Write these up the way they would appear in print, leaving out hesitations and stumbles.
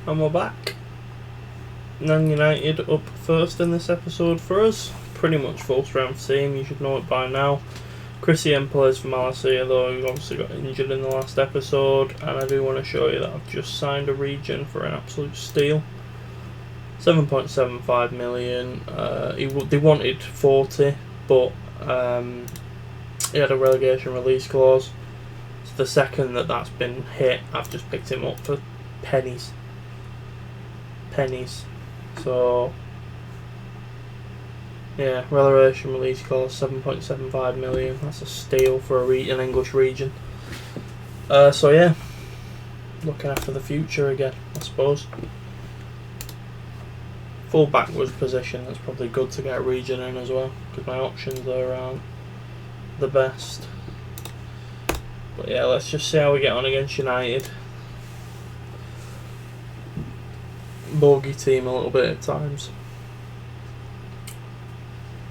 And we're back. Man United up first in this episode for us. Pretty much full strength team, you should know it by now. Christian plays for Malacia, though he obviously got injured in the last episode. And I do want to show you that I've just signed a region for an absolute steal. 7.75 million. They wanted 40, but he had a relegation release clause. So the second that's been hit, I've just picked him up for pennies. So yeah, relegation release clause, 7.75 million. That's a steal for an English region. So yeah, looking after the future again, I suppose. Full backwards position, that's probably good to get a region in as well, because my options there aren't the best. But yeah, let's just see how we get on against United. Bogey team a little bit at times.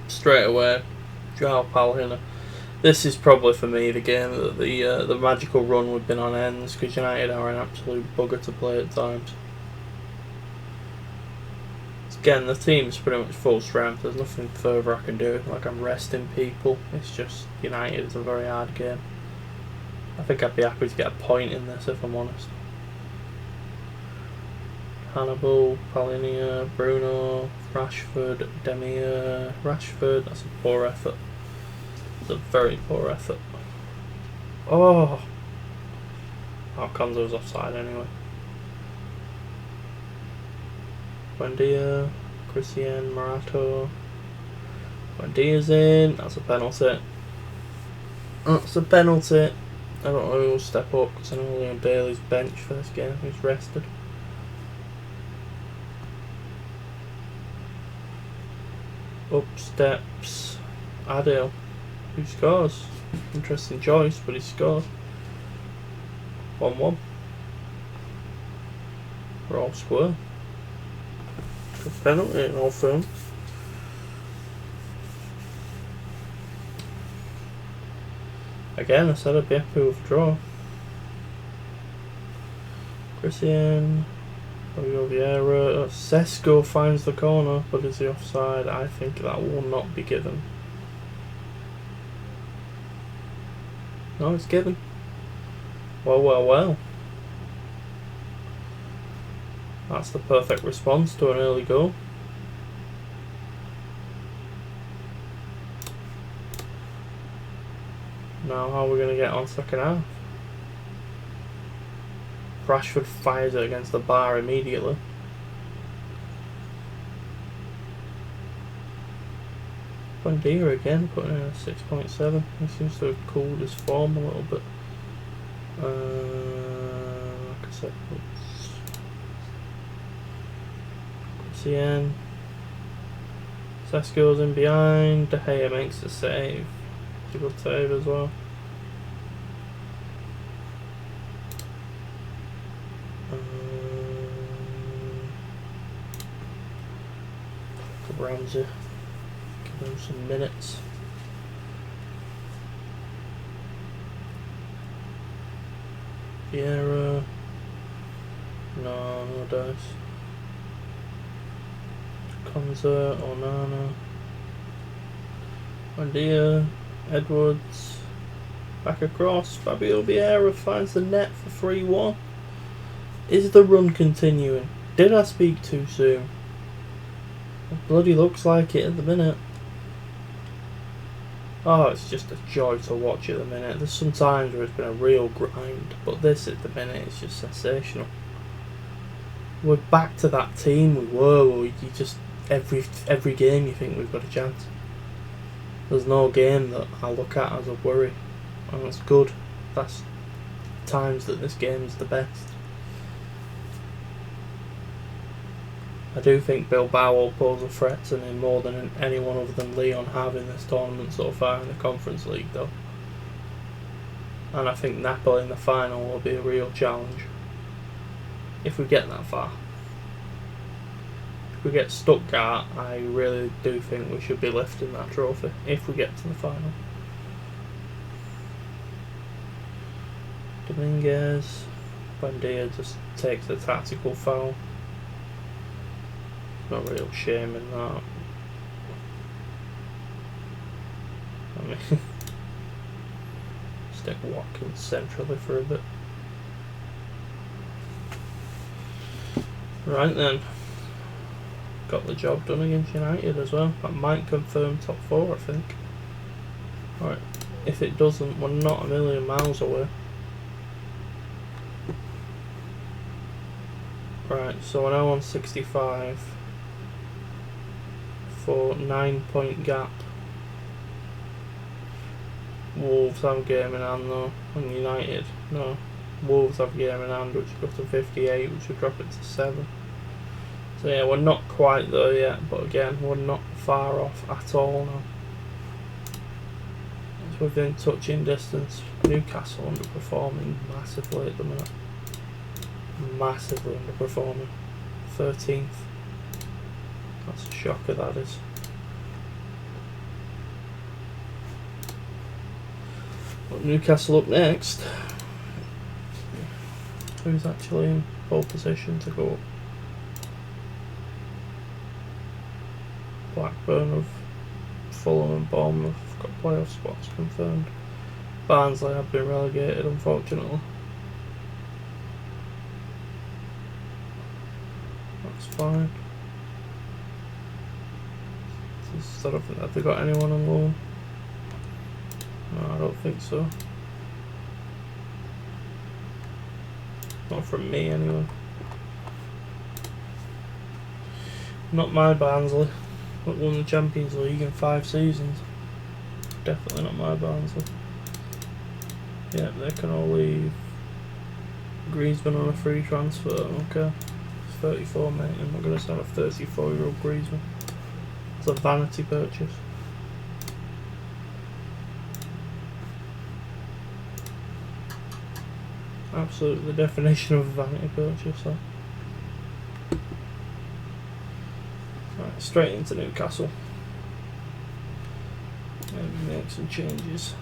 Straight away, Joao Palhinha. This is probably for me the game that the magical run we've been on ends, because United are an absolute bugger to play at times. Again, the team's pretty much full strength. There's nothing further I can do. Like, I'm resting people. It's just United is a very hard game. I think I'd be happy to get a point in this if I'm honest. Hannibal, Palhinha, Bruno, Rashford, Demir. Rashford, that's a poor effort. It's a very poor effort. Oh! Konzo's offside anyway. Buendia, Christian, Morato. Buendia's in. That's a penalty. That's a penalty. I don't know who will step up because I know Liam Bailey's bench for this game. He's rested. Up steps Adil, who scores. Interesting choice, but he scored. 1-1. We're all square. Good penalty in all film. Again, I said I'd be happy with a draw. Christian, Vieira, Sesko finds the corner, but is he offside? I think that will not be given. No, it's given. Well. That's the perfect response to an early goal. Now, how are we going to get on second half? Rashford fires it against the bar immediately. Buendia again, putting in a 6.7. He seems to have cooled his form a little bit. Like I said, Christian. Sesko's in behind. De Gea makes a save. It's a good save as well. Ramsey, give him some minutes. Vieira, no dice. Konza, Onana, Buendia, Edwards, back across. Fabio Vieira finds the net for 3-1. Is the run continuing? Did I speak too soon? It bloody looks like it at the minute. Oh, it's just a joy to watch at the minute. There's some times where it's been a real grind, but this at the minute is just sensational. We're back to that team we were, where you just every game you think we've got a chance. There's no game that I look at as a worry, and that's good. That's times that this game is the best. I do think Bilbao will pose a threat to me more than anyone other than Leon have in this tournament so far in the Conference League though. And I think Napoli in the final will be a real challenge. If we get that far. If we get Stuttgart, I really do think we should be lifting that trophy if we get to the final. Dominguez. Buendia just takes a tactical foul. No real shame in that. I mean, stick Watkins centrally for a bit. Right then. Got the job done against United as well. That might confirm top 4, I think. Right. If it doesn't, we're not a million miles away. Right, so we're now on 65 for 9-point gap. Wolves have a game in hand though, and United, no. Wolves have a game in hand, which will go to 58, which will drop it to 7. So yeah, we're not quite there yet, but again, we're not far off at all now. It's within touching distance. Newcastle underperforming massively at the minute. Massively underperforming. 13th. That's a shocker, that is. But Newcastle up next. Who's actually in pole position to go up? Blackburn of Fulham and Bournemouth have got playoff spots confirmed. Barnsley have been relegated, unfortunately. That's fine. I don't think, have they got anyone on loan? No, I don't think so. Not from me, anyway. Not my Barnsley. That won the Champions League in 5 seasons. Definitely not my Barnsley. Yeah, they can all leave. Griezmann on a free transfer. Okay. He's 34, mate. I'm not going to sell a 34-year-old Griezmann. It's a vanity purchase. Absolutely the definition of a vanity purchase. So. Right, straight into Newcastle. Maybe make some changes.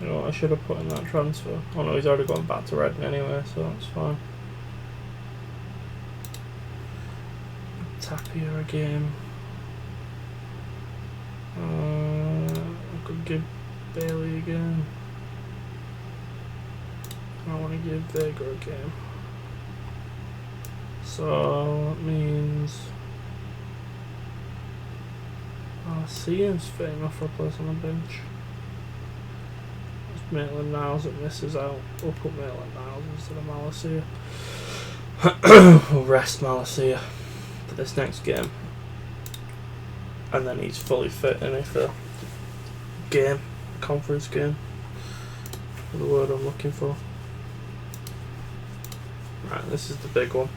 You know what I should have put in that transfer? Oh no, he's already gone back to Reading anyway, so that's fine. Tapia again. I could give Bailey again. I want to give Vega a game. So that means Cian's fair enough for a place on the bench. It's Maitland Niles that misses out. We'll put Maitland Niles instead of Malacia. We'll rest Malacia for this next game. And then he's fully fit in it for game, conference game. The word I'm looking for. Right, this is the big one.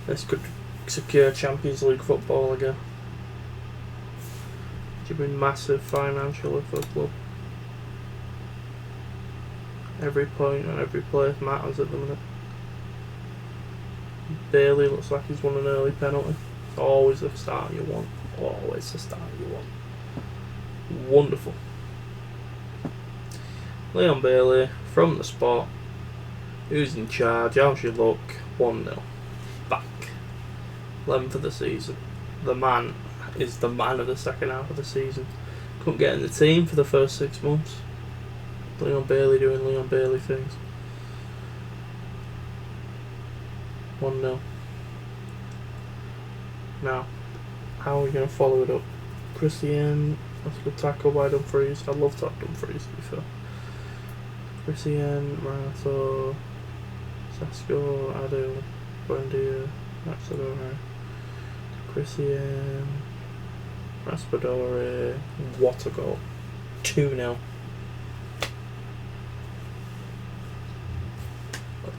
This could secure Champions League football again. Which would be massive financially for the club. Every point and every place matters at the minute. Bailey looks like he's won an early penalty. Always the start you want. Always the start you want. Wonderful. Leon Bailey from the spot. Who's in charge? How's your luck? 1-0. Back. 11th of the season. The man is the man of the second half of the season. Couldn't get in the team for the first 6 months. Leon Bailey doing Leon Bailey things. 1-0. Now, how are we going to follow it up? Christian, that's a good tackle by Dumfries. I'd love to have Dumfries, to be fair. Christian, Marato, Sasko, Adil, Buendia, Maxadore, Christian, Raspadore. What a goal. 2-0.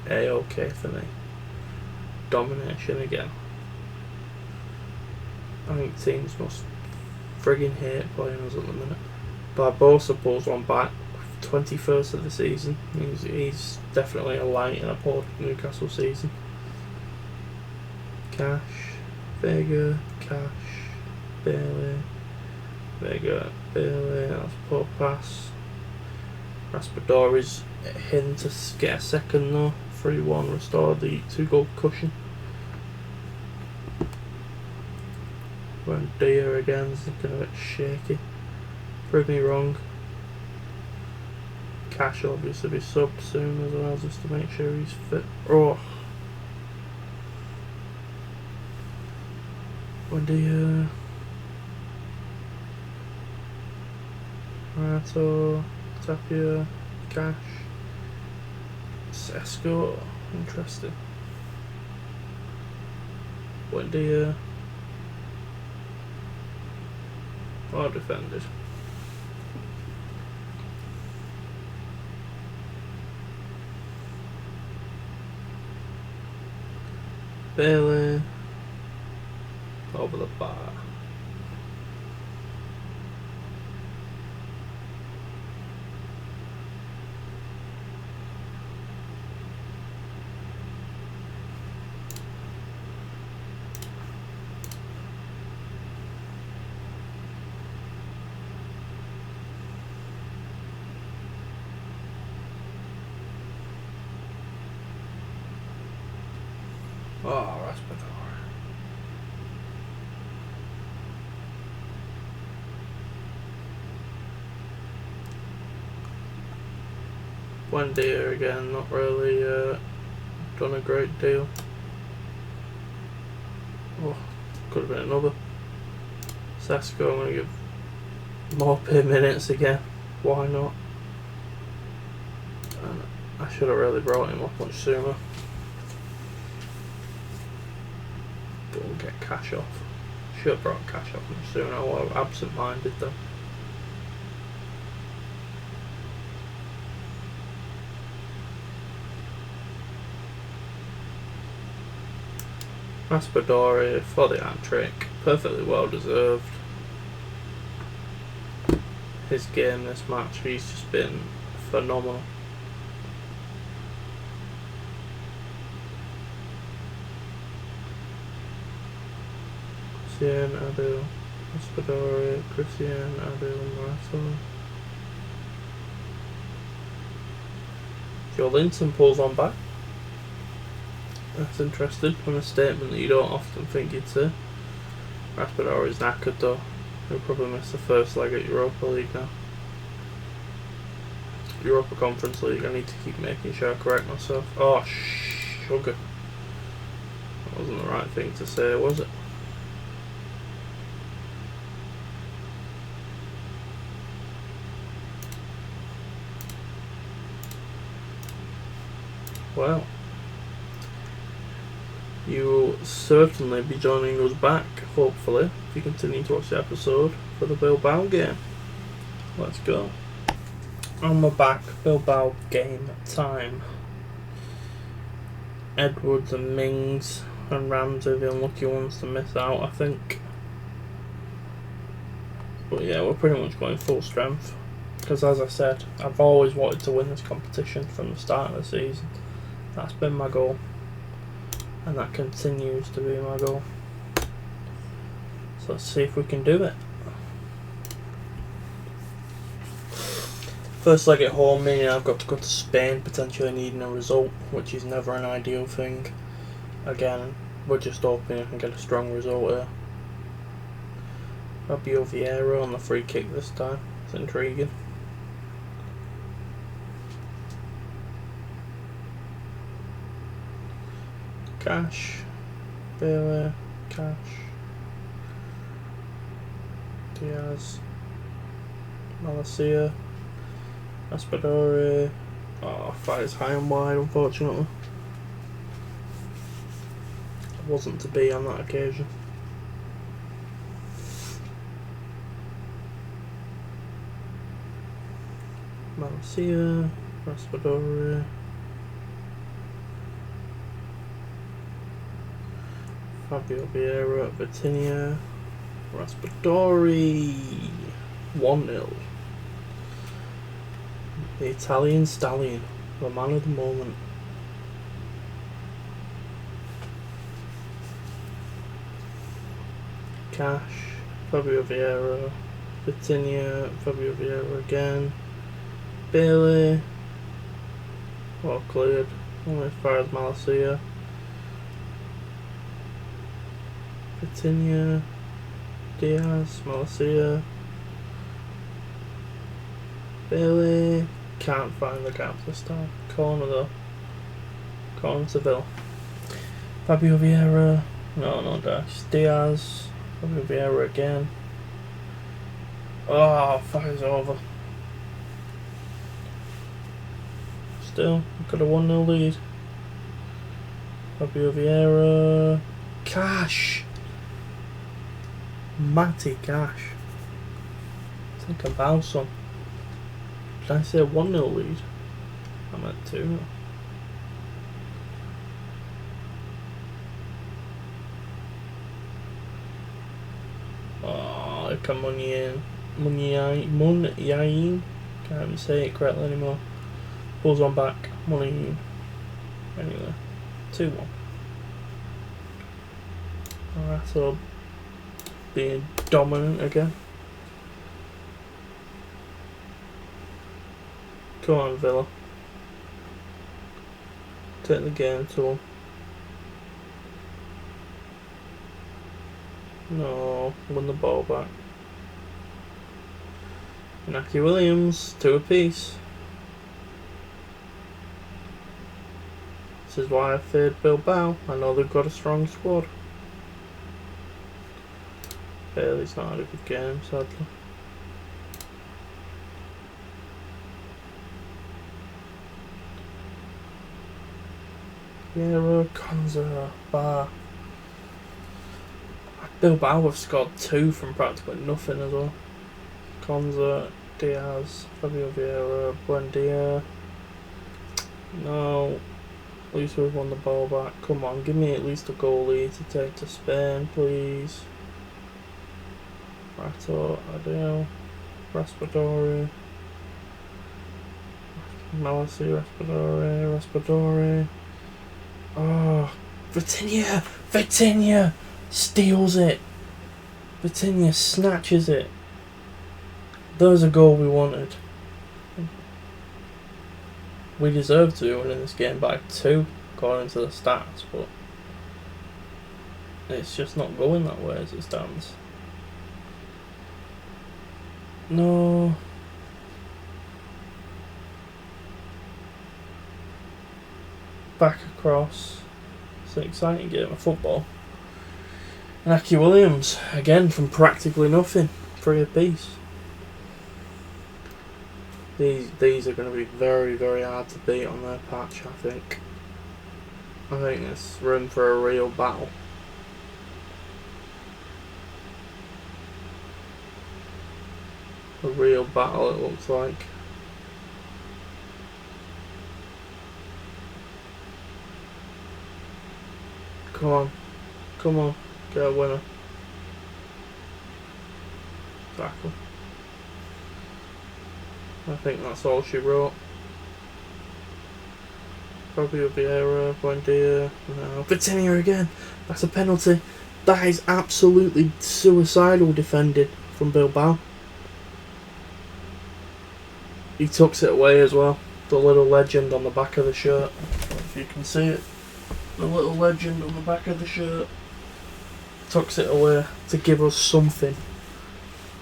A-OK for me. Domination again. I think teams must friggin' hate playing us at the minute. Barbosa pulls one back. 21st of the season. He's definitely a light in a poor Newcastle season. Cash, Vega, Cash, Bailey, Vega, Bailey. That's a poor pass. Raspadori's in to get a second though. 3-1, restore the 2-goal cushion. Buendia again is looking a bit shaky. Prove me wrong. Cash will obviously be subbed soon as well, just to make sure he's fit. Oh. Buendia. Rato. Tapia. Cash. Sesko. Interesting. Buendia. Well defended. Bailey over the bar. Oh, Raspador. Buendia again, not really done a great deal. Oh, could have been another. Sesko, I'm going to give more pay minutes again. Why not? And I should have really brought him up much sooner. Don't get cash off. Should have brought cash off much sooner. I was absent-minded though. Raspadori for the hat-trick. Perfectly well deserved. His game this match, he's just been phenomenal. Christian, Adu, Raspadori, Christian, Adu, Marato. Joe Linton pulls on back. That's interesting, from a statement that you don't often think you'd say. Raspadori is knackered though. He'll probably miss the first leg at Europa League now. Europa Conference League, I need to keep making sure I correct myself. Oh, sugar. That wasn't the right thing to say, was it? Well, you will certainly be joining us back, hopefully, if you continue to watch the episode for the Bilbao game. Let's go. On the back, Bilbao game time. Edwards and Mings and Ramsey are the unlucky ones to miss out, I think. But yeah, we're pretty much going full strength. Because as I said, I've always wanted to win this competition from the start of the season. That's been my goal. And that continues to be my goal. So let's see if we can do it. First leg at home, meaning I've got to go to Spain, potentially needing a result, which is never an ideal thing. Again, we're just hoping I can get a strong result here. Fabio Vieira on the free kick this time. It's intriguing. Cash, Bailey, Cash, Diaz, Malacia, Raspadori. Oh, fires high and wide, unfortunately. It wasn't to be on that occasion. Malacia, Raspadori. Fabio Vieira, Vitinha, Raspadori, 1-0. The Italian stallion, the man of the moment. Cash, Fabio Vieira, Vitinha, Fabio Vieira again, Bailey. Well cleared. Only as far as Malacia. Vitinha. Diaz. Malacia. Bailey. Can't find the gap this time. Corner though. Corner to Villa. Fabio Vieira. No dash. Diaz. Fabio Vieira again. Oh, fire's over. Still, we've got a 1-0 lead. Fabio Vieira. Cash. Matty Cash. Think about some. Did I say a 1-0 lead? I meant 2. Oh, come on in. Munyain. Can't even say it correctly anymore. Pulls on back. Munyain. Anyway, 2-1. Alright, so being dominant again. Come on, Villa. Take the game to them. No, win the ball back. Inaki Williams, 2 apiece. This is why I feared Bilbao. I know they've got a strong squad. Bailey's not had a good game, sadly. Piero, Konza, Bar. Bilbao have scored 2 from practically nothing as well. Konza, Diaz, Fabio Vieira, Buendia. No. At least we've won the ball back. Come on, give me at least a goal lead to take to Spain, please. Rato, Adele, Raspadori. Malasi, Raspadori. Oh, Vitinha steals it. Vitinha snatches it. There's a goal we wanted. We deserve to be winning this game by 2, according to the stats, but it's just not going that way as it stands. No. Back across. It's an exciting game of football. And Aki Williams, again from practically nothing, 3 apiece. These are going to be very, very hard to beat on their patch, I think. I think there's room for a real battle. A real battle, it looks like. Come on. Come on. Get a winner. Tackle. I think that's all she wrote. Fabio Vieira, Buendia. No. Vitinha again. That's a penalty. That is absolutely suicidal defending from Bilbao. He tucks it away as well. The little legend on the back of the shirt. If you can see it. The little legend on the back of the shirt. Tucks it away to give us something.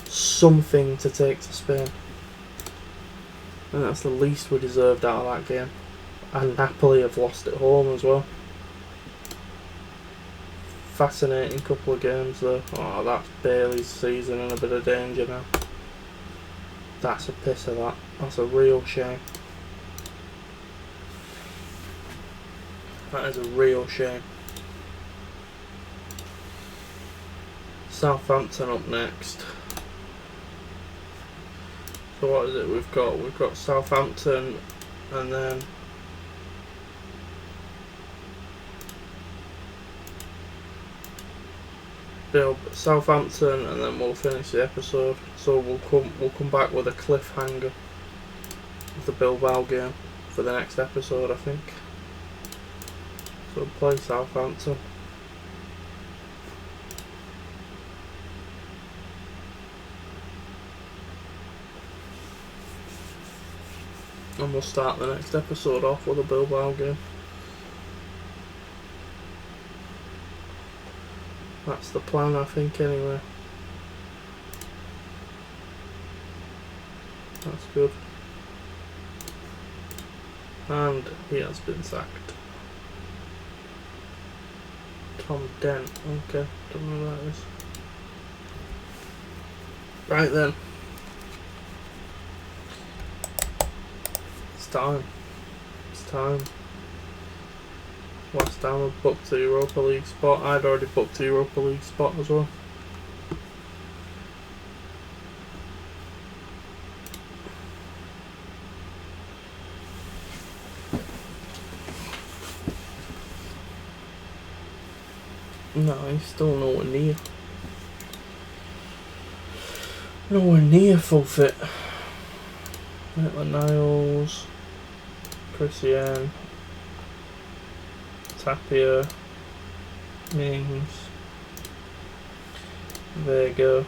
Something to take to Spain. And that's the least we deserved out of that game. And Napoli have lost at home as well. Fascinating couple of games though. Oh, that's Bailey's season in a bit of danger now. That's a piss of that. That's a real shame. That is a real shame. Southampton up next. So what is it we've got? We've got Southampton and then Southampton, and then we'll finish the episode. So we'll come back with a cliffhanger of the Bilbao game for the next episode, I think. So we'll play Southampton. And we'll start the next episode off with a Bilbao game. That's the plan, I think, anyway. That's good. And he has been sacked. Tom Dent. Okay, don't know who that is. Right then. It's time. It's time. West Ham have booked the Europa League spot. I'd already booked the Europa League spot as well. No, he's still nowhere near. Nowhere near full fit. Maitland-Niles, Christian, Tapia, Mings, Vega,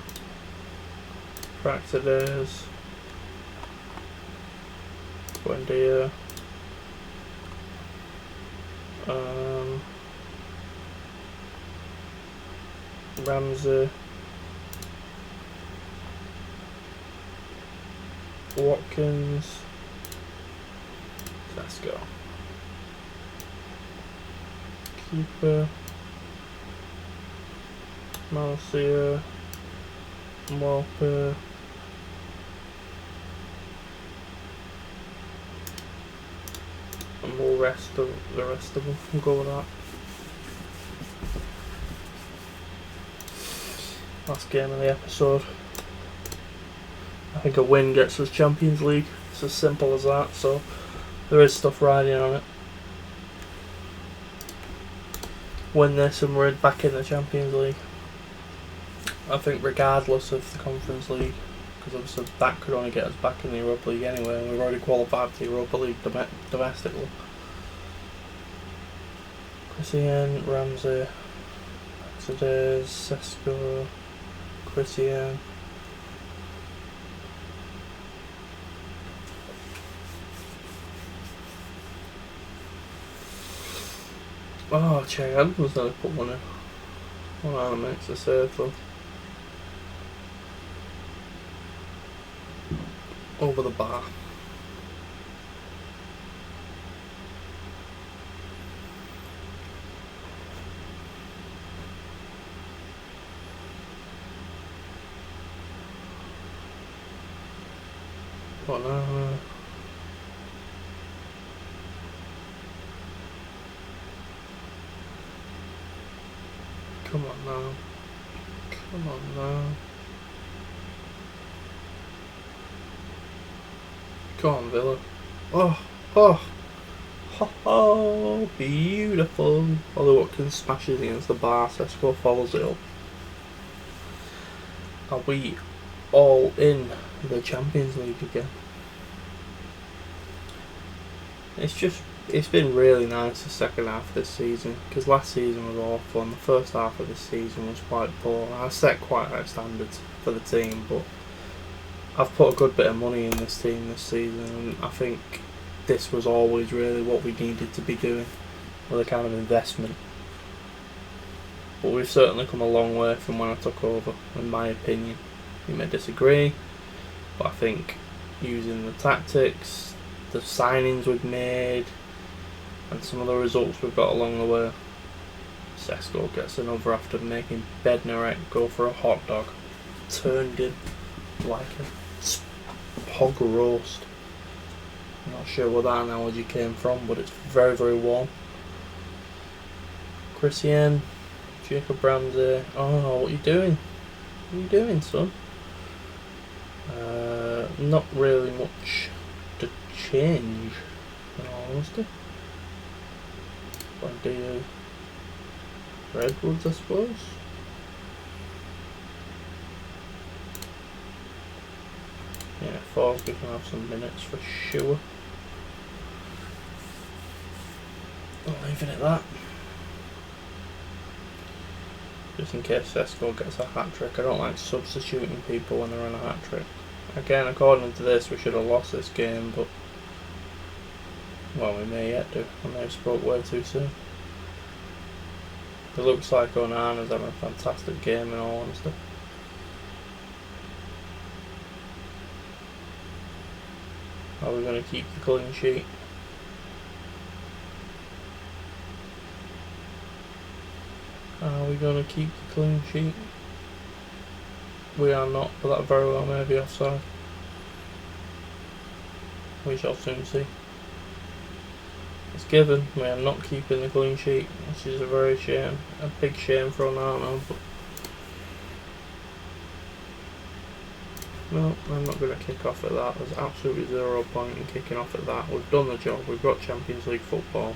Praxedes, Buendia, Ramsey, Watkins, let's go. Keeper, Marcia, Walper, and we'll rest of the rest of them. We'll go with that. Last game of the episode. I think a win gets us Champions League. It's as simple as that. So there is stuff riding on it. Win this and we're back in the Champions League. I think regardless of the Conference League, because obviously that could only get us back in the Europa League anyway, and we've already qualified for the Europa League domestically. Christian, Ramsey, Exodus, Sesko, Christian. Oh, check, Addons nearly put one in. One of them makes a save though. Over the bar. What now? Come on now. Come on now. Come on, Villa. Oh, oh, oh, beautiful. Although Watkins smashes against the bar, Sesko follows it up. Are we all in the Champions League again? It's been really nice the second half of this season, because last season was awful and the first half of this season was quite poor. I set quite high standards for the team, but I've put a good bit of money in this team this season, and I think this was always really what we needed to be doing with a kind of investment. But we've certainly come a long way from when I took over, in my opinion. You may disagree, but I think using the tactics, the signings we've made, and some of the results we've got along the way, Sesko gets another after making Bednarek go for a hot dog. Turned in like a hog roast. I'm not sure where that analogy came from, but it's very, very warm. Christian, Jacob Ramsey. Oh, what are you doing? What are you doing, son? Not really much to change, in all honesty. Plenty of redwoods, I suppose. Yeah, Forsby can have some minutes for sure. I'll leave it at that. Just in case Sesko gets a hat-trick. I don't like substituting people when they're on a hat-trick. Again, according to this, we should have lost this game, but Well, we may yet do. I may have spoke way too soon. It looks like Onana's having a fantastic game in all honesty. Are we going to keep the clean sheet? Are we going to keep the clean sheet? We are not, but that very well may be offside. We shall soon see. It's given, we are not keeping the clean sheet, which is a big shame for Onana, but no, I'm not going to kick off at that. There's absolutely 0 point in kicking off at that. We've done the job, we've got Champions League football.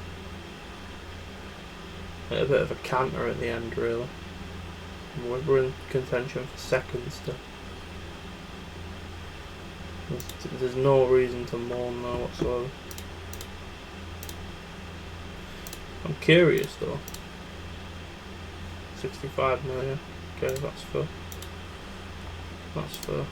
A bit of a canter at the end, really. We're in contention for second still. There's no reason to mourn now whatsoever. I'm curious though. 65 million. Okay, that's fair. That's fair.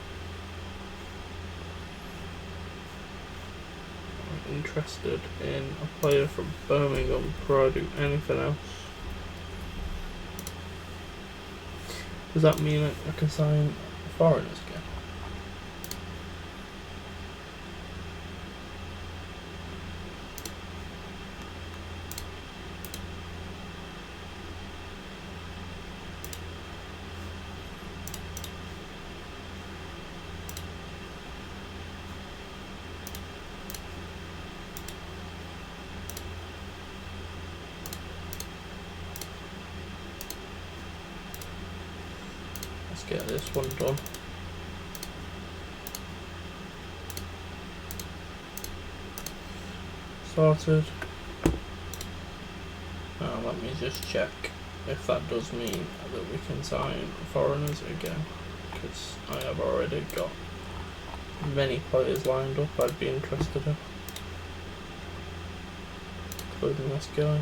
I'm interested in a player from Birmingham before I do anything else. Does that mean I can sign foreigners again? Get this one done. Sorted. Now let me just check if that does mean that we can sign foreigners again, because I have already got many players lined up I'd be interested in, including this guy.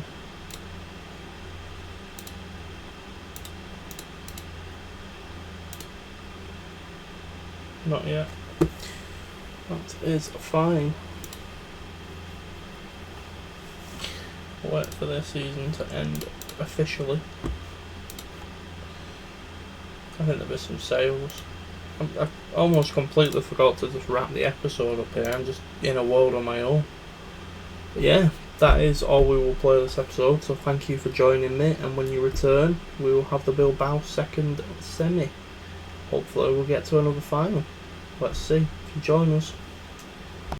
Not yet. That is fine. Wait for this season to end officially. I think there'll be some sales. I almost completely forgot to just wrap the episode up here. I'm just in a world on my own. But yeah, that is all we will play this episode. So thank you for joining me. And when you return, we will have the Bilbao second semi. Hopefully we'll get to another final. Let's see if you join us.